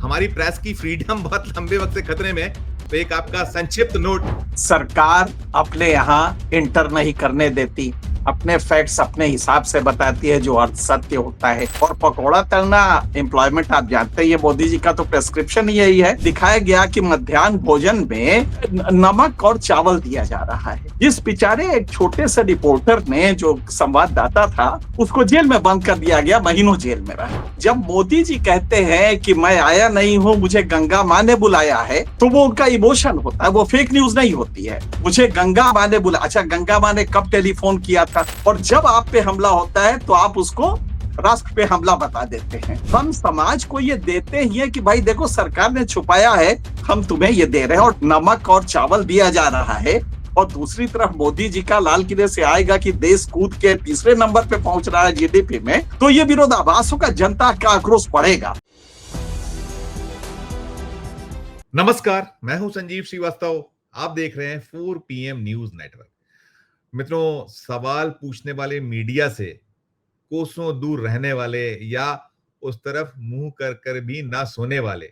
हमारी प्रेस की फ्रीडम बहुत लंबे वक्त से खतरे में है, तो एक आपका संक्षिप्त नोट। सरकार अपने यहाँ इंटर नहीं करने देती, अपने फैक्ट्स अपने हिसाब से बताती है जो अर्ध सत्य होता है। और पकौड़ा तलना एम्प्लॉयमेंट आप जानते हैं, ये मोदी जी का तो प्रेस्क्रिप्शन यही है। दिखाया गया कि मध्याह्न भोजन में नमक और चावल दिया जा रहा है। जिस बेचारे एक छोटे से रिपोर्टर ने, जो संवाददाता था, उसको जेल में बंद कर दिया गया, महीनों जेल में रहा। जब मोदी जी कहते हैं कि मैं आया नहीं हूँ, मुझे गंगा माँ ने बुलाया है, तो वो उनका इमोशन होता है, वो फेक न्यूज नहीं होती है। मुझे गंगा माँ ने बुलाया, अच्छा गंगा माँ ने कब टेलीफोन किया था? और जब आप पे हमला होता है तो आप उसको राष्ट्र पे हमला बता देते हैं। हम समाज को ये देते ही है कि भाई देखो सरकार ने छुपाया है, हम तुम्हें ये दे रहे हैं, और नमक और चावल दिया जा रहा है। और दूसरी तरफ मोदी जी का लाल किले से आएगा कि देश कूद के तीसरे नंबर पे पहुंच रहा है जीडीपी में, तो ये विरोधाभास होगा, जनता का आक्रोश बढ़ेगा। नमस्कार, मैं हूं संजीव श्रीवास्तव। आप देख रहे हैं 4 PM न्यूज नेटवर्क। मित्रों, सवाल पूछने वाले मीडिया से कोसों दूर रहने वाले या उस तरफ मुंह कर कर भी ना सोने वाले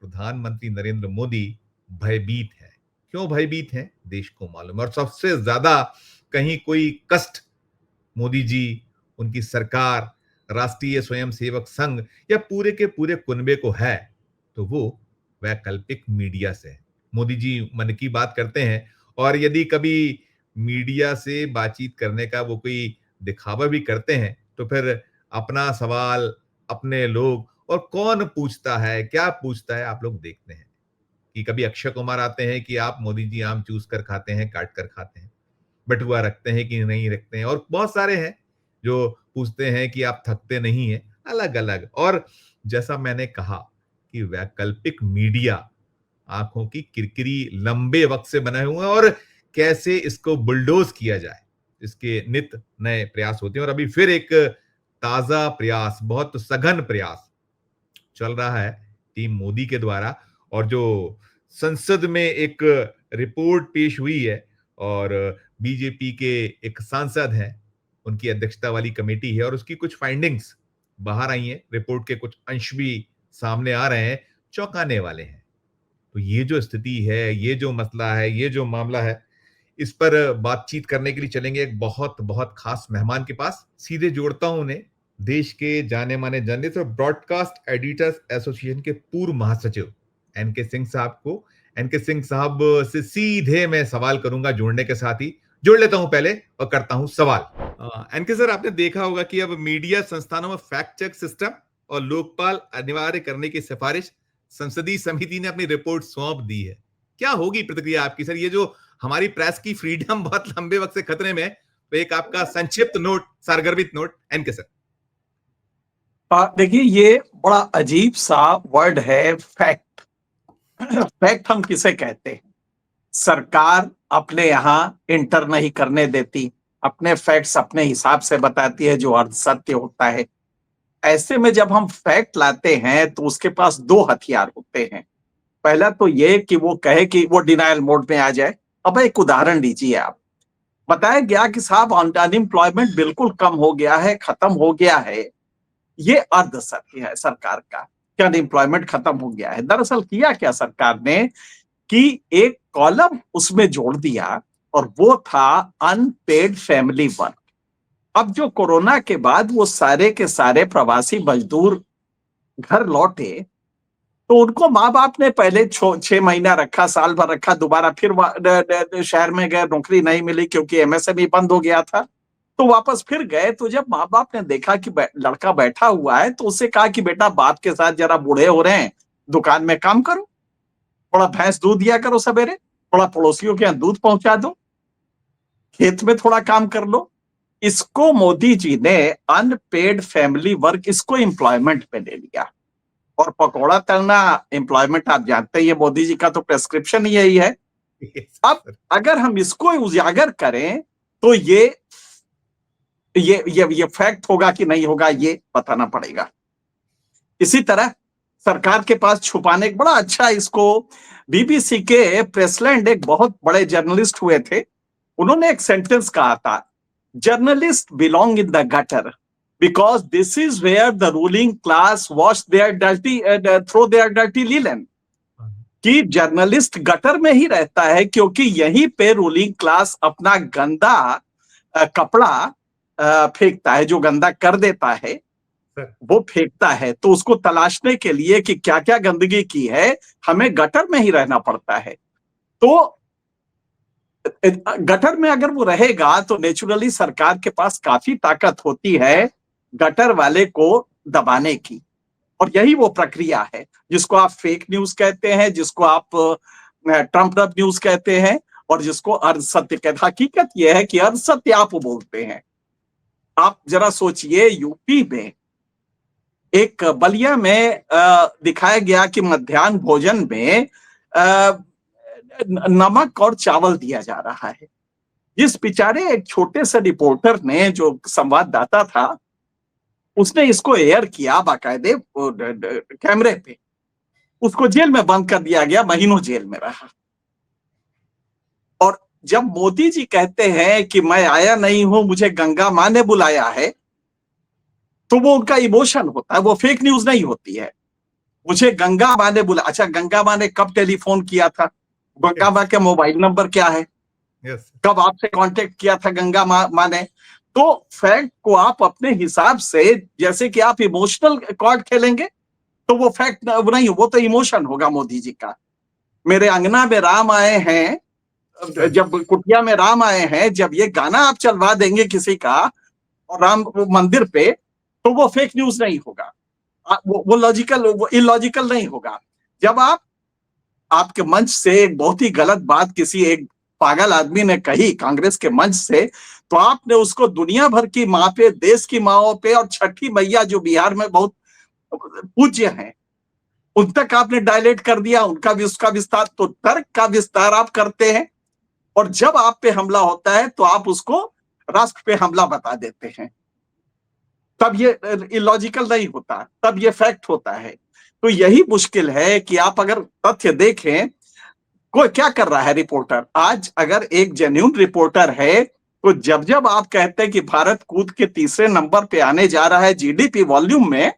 प्रधानमंत्री नरेंद्र मोदी भयभीत हैं। क्यों भयभीत हैं, देश को मालूम है। और सबसे ज्यादा कहीं कोई कष्ट मोदी जी, उनकी सरकार, राष्ट्रीय स्वयंसेवक संघ या पूरे के पूरे कुनबे को है, तो वो वैकल्पिक मीडिया से है। मोदी जी मन की बात करते हैं, और यदि कभी मीडिया से बातचीत करने का वो कोई दिखावा भी करते हैं, तो फिर अपना सवाल अपने लोग, और कौन पूछता है, क्या पूछता है, आप लोग देखते हैं कि कभी अक्षय कुमार आते हैं कि आप मोदी जी आम चूस कर खाते हैं, काट कर खाते हैं, बटुआ रखते हैं कि नहीं रखते हैं, और बहुत सारे हैं जो पूछते हैं कि आप थकते नहीं हैं, अलग अलग। और जैसा मैंने कहा कि वैकल्पिक मीडिया आंखों की किरकिरी लंबे वक्त से बने हुए हैं, और कैसे इसको बुलडोज किया जाए, इसके नित नए प्रयास होते हैं। और अभी फिर एक ताजा प्रयास, बहुत सघन प्रयास चल रहा है टीम मोदी के द्वारा। और जो संसद में एक रिपोर्ट पेश हुई है, और बीजेपी के एक सांसद हैं, उनकी अध्यक्षता वाली कमेटी है, और उसकी कुछ फाइंडिंग्स बाहर आई हैं, रिपोर्ट के कुछ अंश भी सामने आ रहे हैं, चौंकाने वाले हैं। तो ये जो स्थिति है, ये जो मसला है, ये जो मामला है, इस पर बातचीत करने के लिए चलेंगे एक बहुत बहुत खास मेहमान के पास। सीधे जोड़ता हूं उन्हें देश के जाने माने जर्नलिस्ट और ब्रॉडकास्ट एडिटर्स एसोसिएशन के पूर्व महासचिव एनके सिंह साहब को। एनके सिंह साहब से सीधे मैं सवाल करूंगा, जोड़ने के साथ ही जोड़ लेता हूं पहले और करता हूं सवाल। एनके सर, आपने देखा होगा कि अब मीडिया संस्थानों में फैक्ट चेक सिस्टम और लोकपाल अनिवार्य करने की सिफारिश संसदीय समिति ने अपनी रिपोर्ट सौंप दी है। क्या होगी प्रतिक्रिया आपकी सर? ये जो हमारी प्रेस की फ्रीडम बहुत लंबे वक्त से खतरे में है, तो एक आपका संक्षिप्त नोट, सारगर्भित नोट एनके सर। देखिए, ये बड़ा अजीब सा वर्ड है, फैक्ट। फैक्ट हम किसे कहते हैं? सरकार अपने यहाँ इंटर नहीं करने देती, अपने फैक्ट्स अपने हिसाब से बताती है जो अर्ध सत्य होता है। ऐसे में जब हम फैक्ट लाते हैं तो उसके पास दो हथियार होते हैं। पहला तो ये कि वो कहे कि वो डिनायल मोड में आ जाए। अब एक उदाहरण लीजिए आप। बताया गया कि साहब अनएम्प्लॉयमेंट बिल्कुल कम हो गया है, खत्म हो गया है। ये अर्ध सत्य है सरकार का कि अनएम्प्लॉयमेंट खत्म हो गया है। दरअसल किया क्या सरकार ने कि एक कॉलम उसमें जोड़ दिया, और वो था अनपेड फैमिली वर्क। अब जो कोरोना के बाद वो सारे के सारे प्रवासी मजदूर घर लौटे, तो उनको माँ बाप ने पहले 6 महीना रखा, साल भर रखा, दोबारा फिर शहर में गए, नौकरी नहीं मिली क्योंकि एमएसएमई बंद हो गया था, तो वापस फिर गए। तो जब माँ बाप ने देखा कि लड़का बैठा हुआ है, तो उससे कहा कि बेटा बाप के साथ जरा बूढ़े हो रहे हैं, दुकान में काम करो, थोड़ा भैंस दूध दिया करो सवेरे, थोड़ा पड़ोसियों के यहाँ दूध पहुंचा दो, खेत में थोड़ा काम कर लो। इसको मोदी जी ने अनपेड फैमिली वर्क, इसको एम्प्लॉयमेंट पे ले लिया। और पकौड़ा तलना एम्प्लॉयमेंट आप जानते हैं, ये मोदी जी का तो प्रेस्क्रिप्शन यही है। अब अगर हम इसको उजागर करें तो ये फैक्ट होगा कि नहीं होगा, ये बताना पड़ेगा। इसी तरह सरकार के पास छुपाने का बड़ा अच्छा, इसको बीबीसी के प्रेसलैंड एक बहुत बड़े जर्नलिस्ट हुए थे, उन्होंने एक सेंटेंस कहा था, journalist belong in the gutter because this is where the ruling class wash their dirty throw their dirty linen. कि जर्नलिस्ट गटर में ही रहता है क्योंकि यहीं पे रूलिंग क्लास अपना गंदा कपड़ा फेंकता है, जो गंदा कर देता है वो फेंकता है। तो उसको तलाशने के लिए कि क्या क्या गंदगी की है, हमें गटर में ही रहना पड़ता है। तो गटर में अगर वो रहेगा तो नेचुरली सरकार के पास काफी ताकत होती है गटर वाले को दबाने की, और यही वो प्रक्रिया है जिसको आप फेक न्यूज कहते हैं, जिसको आप ट्रम्प अप न्यूज कहते हैं, और जिसको अर्धसत्य कहते हैं। हकीकत यह है कि अर्धसत्य आप बोलते हैं। आप जरा सोचिए, यूपी में एक बलिया में दिखाया गया कि मध्याह्न भोजन में नमक और चावल दिया जा रहा है। जिस बेचारे एक छोटे से रिपोर्टर ने, जो संवाददाता था, उसने इसको एयर किया बाकायदे कैमरे पे, उसको जेल में बंद कर दिया गया, महीनों जेल में रहा। और जब मोदी जी कहते हैं कि मैं आया नहीं हूं, मुझे गंगा मां ने बुलाया है, तो वो उनका इमोशन होता है, वो फेक न्यूज नहीं होती है। मुझे गंगा मां ने बुलाया। अच्छा, गंगा मां ने कब टेलीफोन किया था? गंगा मां का मोबाइल नंबर क्या है? कब आपसे कांटेक्ट किया था गंगा मां ने? तो फैक्ट को आप अपने हिसाब से, जैसे कि आप इमोशनल कार्ड खेलेंगे, तो वो फैक्ट नहीं, वो तो इमोशन होगा मोदी जी का। मेरे अंगना में राम आए हैं, जब कुटिया में राम आए हैं, जब ये गाना आप चलवा देंगे किसी का और राम मंदिर पे, तो वो फेक न्यूज नहीं होगा, वो लॉजिकल, वो इलॉजिकल नहीं होगा। जब आपके मंच से एक बहुत ही गलत बात किसी एक पागल आदमी ने कही कांग्रेस के मंच से, तो आपने उसको दुनिया भर की माँ पे, देश की माओ पे, और छठी मैया जो बिहार में बहुत पूज्य हैं, उन तक आपने डायलेट कर दिया, उसका विस्तार। तो तर्क का विस्तार आप करते हैं, और जब आप पे हमला होता है तो आप उसको राष्ट्र पे हमला बता देते हैं। तब ये इलॉजिकल नहीं होता, तब ये फैक्ट होता है। तो यही मुश्किल है कि आप अगर तथ्य देखें, कोई क्या कर रहा है रिपोर्टर। आज अगर एक जेन्युइन रिपोर्टर है, तो जब जब आप कहते हैं कि भारत कूद के तीसरे नंबर पे आने जा रहा है जीडीपी वॉल्यूम में,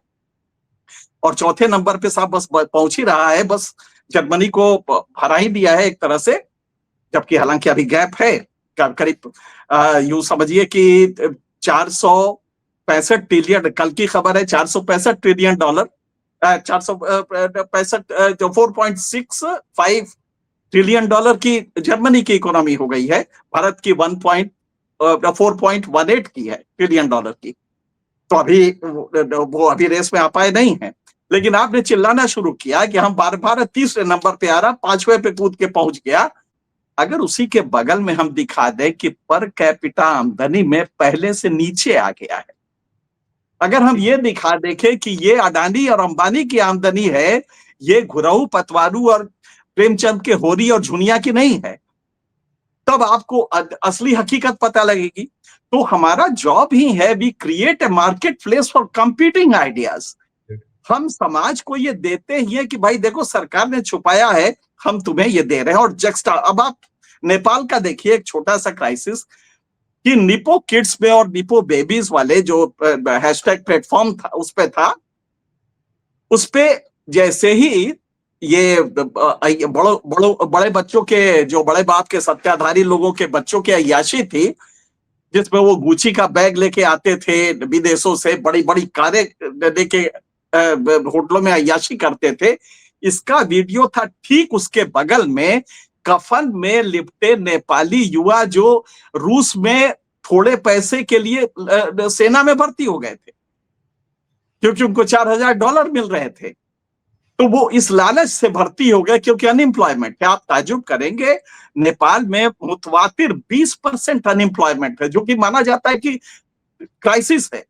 और चौथे नंबर पे साहब बस पहुंच ही रहा है, बस जर्मनी को हरा ही दिया है एक तरह से, जबकि हालांकि अभी गैप है करीब, यूं समझिए कि 465 ट्रिलियन, कल की खबर है, $465 ट्रिलियन, 465 जो $4.65 ट्रिलियन की जर्मनी की इकोनॉमी हो गई है, भारत की 4.18 की है ट्रिलियन डॉलर की। तो अभी वो अभी रेस में आ पाए नहीं है, लेकिन आपने चिल्लाना शुरू किया कि हम भारत तीसरे नंबर पे आ रहा, 5वें पे कूद के पहुंच गया। अगर उसी के बगल में हम दिखा दें कि पर कैपिटा आमदनी में पहले से नीचे आ गया है, अगर हम ये दिखा देखें कि ये अडानी और अंबानी की आमदनी है, ये घुरहू पतवारू और प्रेमचंद के होरी और झुनिया की नहीं है, तब आपको असली हकीकत पता लगेगी। तो हमारा जॉब ही है, we create a marketplace for competing ideas. हम समाज को ये देते ही है कि भाई देखो, सरकार ने छुपाया है, हम तुम्हें ये दे रहे हैं। और जक्स्टा, अब आप नेपाल का देखिए, एक छोटा सा क्राइसिस कि निपो किड्स में और निपो बेबीज वाले जो हैशटैग प्लेटफॉर्म था, उस पे जैसे ही ये बड़े बच्चों के, जो बड़े बाप के सत्ताधारी लोगों के बच्चों की अय्याशी थी, जिसमें वो गुची का बैग लेके आते थे विदेशों से, बड़ी बड़ी कारें लेके होटलों में अय्याशी करते थे, इसका वीडियो था। ठीक उसके बगल में कफन में लिपटे नेपाली युवा जो रूस में थोड़े पैसे के लिए सेना में भर्ती हो गए थे, क्योंकि उनको $4000 मिल रहे थे। तो वो इस लालच से भर्ती हो गए, क्योंकि अनएम्प्लॉयमेंट है। आप ताजुब करेंगे, नेपाल में मुतवातिर 20% अनएम्प्लॉयमेंट है, जो कि माना जाता है कि क्राइसिस है।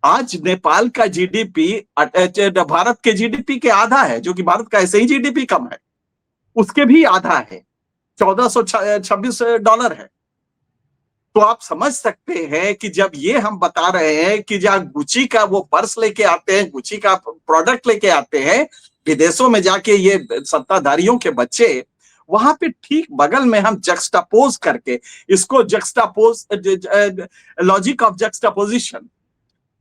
आज नेपाल का जीडीपी भारत के जीडीपी के आधा है, जो कि भारत का ऐसे ही जीडीपी कम है, उसके भी आधा है, $1426 है। तो आप समझ सकते हैं कि जब ये हम बता रहे हैं कि जहां गुची का वो पर्स लेके आते हैं, गुची का प्रोडक्ट लेके आते हैं विदेशों में जाके ये सत्ताधारियों के बच्चे, वहां पे ठीक बगल में हम जक्स्टापोज करके, इसको जक्स्टापोज, लॉजिक ऑफ जक्स्टापोजिशन,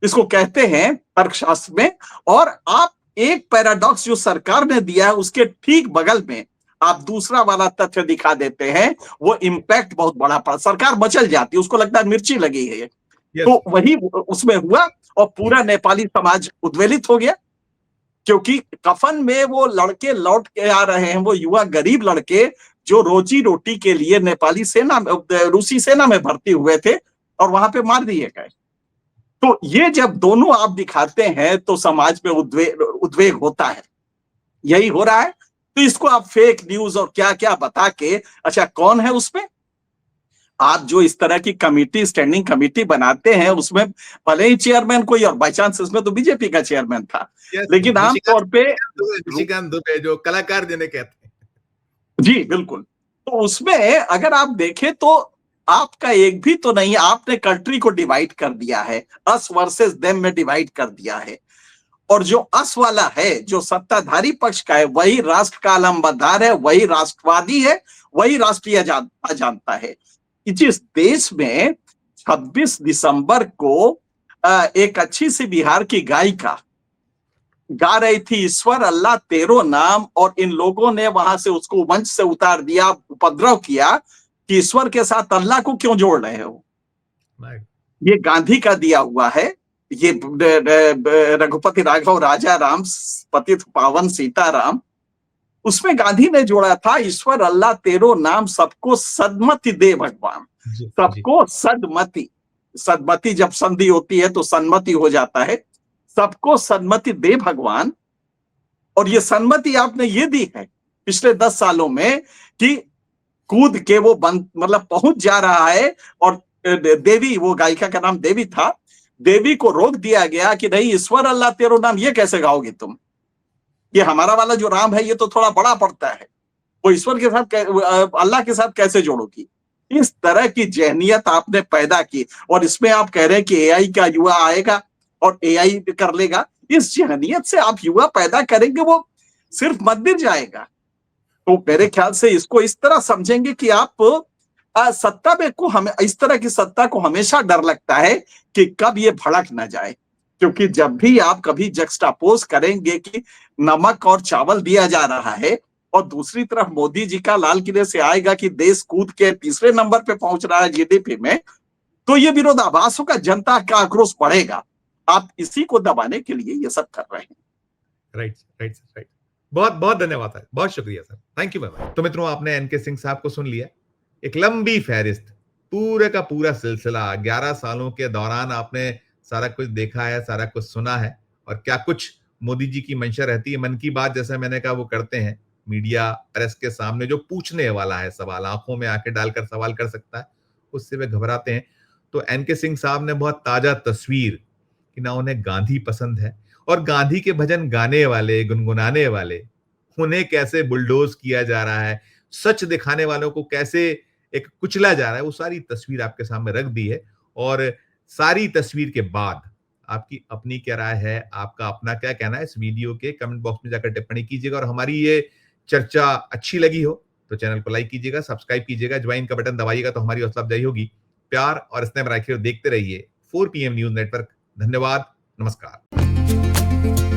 इसको कहते हैं तर्कशास्त्र में। और आप एक पैराडॉक्स जो सरकार ने दिया है उसके ठीक बगल में आप दूसरा वाला तथ्य दिखा देते हैं, वो इंपैक्ट बहुत बड़ा पड़ा, सरकार मचल जाती है, उसको लगता है मिर्ची लगी है। यस तो वही उसमें हुआ और पूरा नेपाली समाज उद्वेलित हो गया, क्योंकि कफन में वो लड़के लौट के आ रहे हैं, वो युवा गरीब लड़के जो रोजी रोटी के लिए नेपाली सेना में, रूसी सेना में भर्ती हुए थे और वहां पे मार दिए गए। तो ये जब दोनों आप दिखाते हैं तो समाज में उद्वेग होता है। यही हो रहा है। तो इसको आप फेक न्यूज और क्या क्या बता के, अच्छा कौन है उसमें, आप जो इस तरह की कमेटी, स्टैंडिंग कमेटी बनाते हैं, उसमें भले ही चेयरमैन कोई और, बाई चांस इसमें तो बीजेपी का चेयरमैन था, यस लेकिन आमतौर पे निशिकांत दुबे जो कलाकार जिन्हें कहते हैं। जी बिल्कुल। तो उसमें अगर आप देखें तो आपका एक भी तो नहीं, आपने कंट्री को डिवाइड कर दिया है, अस वर्सेस देम में डिवाइड कर दिया है। और जो अस वाला है, जो सत्ताधारी पक्ष का है, वही राष्ट्र का अलंबरदार है, वही राष्ट्रवादी है, वही राष्ट्रीय जानता है। जिस देश में 26 दिसंबर को एक अच्छी सी बिहार की गायिका गा रही थी ईश्वर अल्लाह तेरो नाम, और इन लोगों ने वहां से उसको मंच से उतार दिया, उपद्रव किया कि ईश्वर के साथ अल्लाह को क्यों जोड़ रहे हो। ये गांधी का दिया हुआ है। ये रघुपति राघव राजा राम पतित पावन सीताराम, उसमें गांधी ने जोड़ा था ईश्वर अल्लाह तेरो नाम, सबको सदमति दे भगवान, सबको सदमति, सदमति जब संधि होती है तो सन्मति हो जाता है, सबको सन्मति दे भगवान। और ये सन्मति आपने ये दी है पिछले 10 सालों में कि कूद के वो मतलब पहुंच जा रहा है, और देवी, वो गायिका का नाम देवी था, देवी को रोक दिया गया कि नहीं ईश्वर अल्लाह तेरो नाम ये कैसे गाओगे तुम, ये हमारा वाला जो राम है ये तो थोड़ा बड़ा पड़ता है, वो ईश्वर के साथ अल्लाह के साथ कैसे जोड़ोगी। इस तरह की जहनियत आपने पैदा की, और इसमें आप कह रहे हैं कि एआई का युवा आएगा और एआई कर लेगा। इस जहनियत से आप युवा पैदा करेंगे, वो सिर्फ मंदिर जाएगा। तो मेरे ख्याल से इसको इस तरह समझेंगे कि आप सत्ता में को, हमें इस तरह की सत्ता को हमेशा डर लगता है कि कब ये भड़क ना जाए, क्योंकि जब भी आप कभी जक्सटापोज करेंगे कि नमक और चावल दिया जा रहा है और दूसरी तरफ मोदी जी का लाल किले से आएगा कि देश कूद के तीसरे नंबर पे पहुंच रहा है जीडीपी में, तो ये विरोधाभास होगा, जनता का आक्रोश बढ़ेगा। आप इसी को दबाने के लिए ये सब कर रहे हैं। Right right right. बहुत बहुत धन्यवाद सर, बहुत शुक्रिया sir, thank you very much. तो मित्रों, आपने एनके सिंह साहब को सुन लिया। एक लंबी फहरिस्त, पूरे का पूरा सिलसिला, 11 सालों के दौरान आपने सारा कुछ देखा है, सारा कुछ सुना है, और क्या कुछ मोदी जी की मंशा रहती है। मन की बात जैसे मैंने कहा वो करते हैं, मीडिया प्रेस के सामने जो पूछने वाला है सवाल, आंखों में आके डालकर सवाल कर सकता है, उससे वे घबराते हैं। तो एनके सिंह साहब ने बहुत ताजा तस्वीर कि ना उन्हें गांधी पसंद है, और गांधी के भजन गाने वाले, गुनगुनाने वाले, उन्हें कैसे बुलडोज किया जा रहा है, सच दिखाने वालों को कैसे एक कुचला जा रहा है, वो सारी तस्वीर आपके सामने रख दी है। और सारी तस्वीर के बाद आपकी अपनी क्या राय है, आपका अपना क्या कहना है, इस वीडियो के कमेंट बॉक्स में जाकर टिप्पणी कीजिएगा। और हमारी ये चर्चा अच्छी लगी हो तो चैनल को लाइक कीजिएगा, सब्सक्राइब कीजिएगा, ज्वाइन का बटन दबाइएगा तो हमारी हौसला अफजाई होगी। प्यार और स्नेह रखिए, देखते रहिए 4 PM न्यूज नेटवर्क। धन्यवाद, नमस्कार।